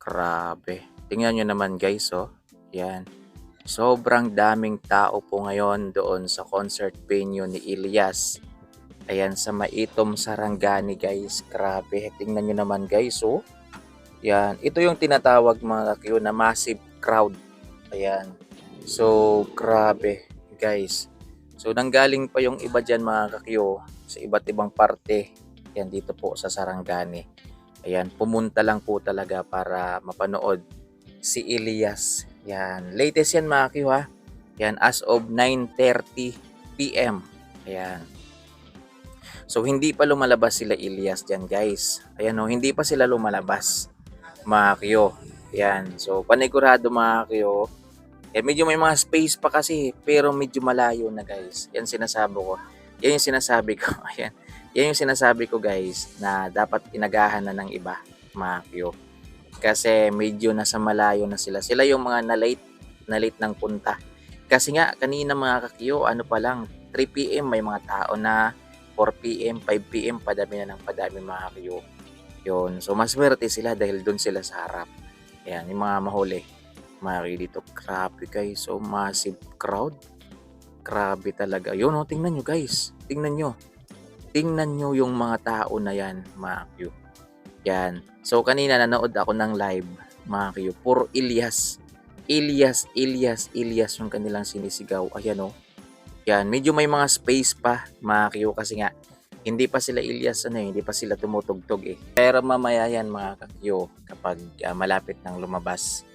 Grabe. Tingnan nyo naman guys, oh. Yan. Sobrang daming tao po ngayon doon sa concert venue ni Ilyas. Ayan, sa Maitom, Sarangani guys. Grabe. Tingnan nyo naman guys, oh. Yan. Ito yung tinatawag mga kakyo na massive crowd. Ayan. So, grabe guys. So, nanggaling pa yung iba dyan mga kakyo sa iba't ibang parte. Yan, dito po sa Sarangani. Ayan, pumunta lang po talaga para mapanood si Ilyas. Yan, latest yan mga kakyo ha. Yan, as of 9:30 PM. Ayan. So, hindi pa lumalabas sila Ilyas dyan guys. Ayan o, hindi pa sila lumalabas mga kakyo. Yan, so panigurado mga kakyo. Medyo may mga space pa kasi pero medyo malayo na guys. Yan sinasabi ko. Yan yung sinasabi ko. Ayan. Yan yung sinasabi ko guys na dapat inagahan na ng iba mga kakyo. Kasi medyo nasa malayo na sila. Sila yung mga na-late ng punta. Kasi nga kanina mga kakyo, ano pa lang 3 PM may mga tao na, 4 PM, 5 PM padami na ng padami mga kakyo. Yun. So maswerte sila dahil doon sila sa harap. Ayan, yung mga mahuli. Mari dito, grabe guys. So massive crowd. Grabe talaga. Yun oh, tingnan nyo guys. Tingnan nyo. Tingnan nyo yung mga tao na yan, mga Q. Yan. So kanina nanood ako ng live, mga Q. Puro Ilyas. Ilyas yung kanilang sinisigaw. Ayan oh. Yan. Medyo may mga space pa, mga Q. Kasi nga, hindi pa sila Ilyas, hindi pa sila tumutugtog eh. Pero mamaya yan, mga Q, kapag malapit nang lumabas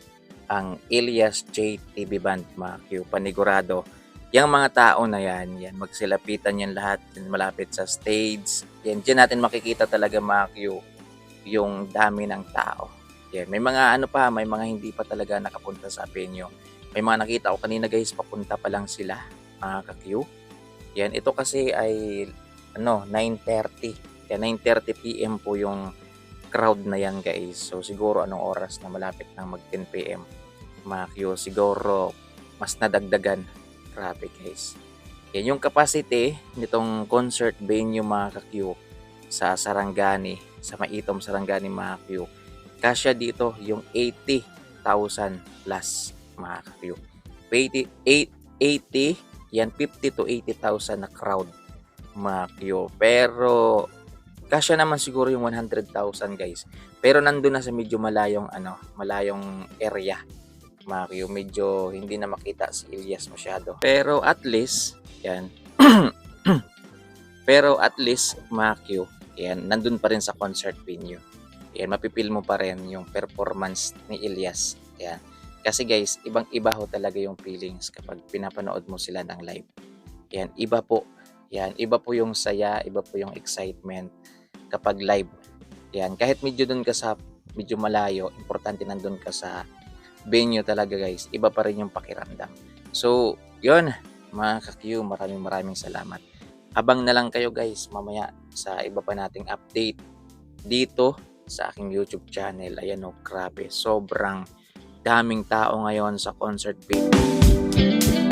ang Ilyas JTV Band, mga Q. Panigurado. Yung mga tao na yan, magsilapitan yan lahat, yan malapit sa stage. Yan, dyan natin makikita talaga mga Q, yung dami ng tao. Yan, may mga may mga hindi pa talaga nakapunta sa venue. May mga nakita ko kanina guys, papunta pa lang sila, mga Q. Yan, ito kasi ay 9:30. Yan, 9:30 PM po yung crowd na yan guys. So siguro anong oras na malapit nang mag 10 PM, mga Q, siguro mas nadagdagan. Grabe guys. Yan yung capacity nitong concert venue mga Q sa Sarangani, sa Maitom Sarangani mga Q. Kasya dito yung 80,000 plus mga Q. 80, yan 50 to 80,000 na crowd mga Q. Pero kasya naman siguro yung 100,000 guys. Pero nandun na sa medyo malayong area. Mario, medyo hindi na makita si Ilyas masyado. Pero at least, yan. Pero at least, Makyo, yan, nandun pa rin sa concert venue. Yan, mapipil mo pa rin yung performance ni Ilyas. Yan. Kasi guys, ibang-iba ho talaga yung feelings kapag pinapanood mo sila ng live. Yan, iba po. Yan, iba po yung saya, iba po yung excitement kapag live. Yan, kahit medyo dun ka sa medyo malayo, importante nandun ka sa venue talaga guys, iba pa rin yung pakiramdam. So, yun, mga ka-Q, maraming salamat. Abang na lang kayo guys, mamaya sa iba pa nating update dito sa aking YouTube channel. Ayan o, grabe, sobrang daming tao ngayon sa concert venue.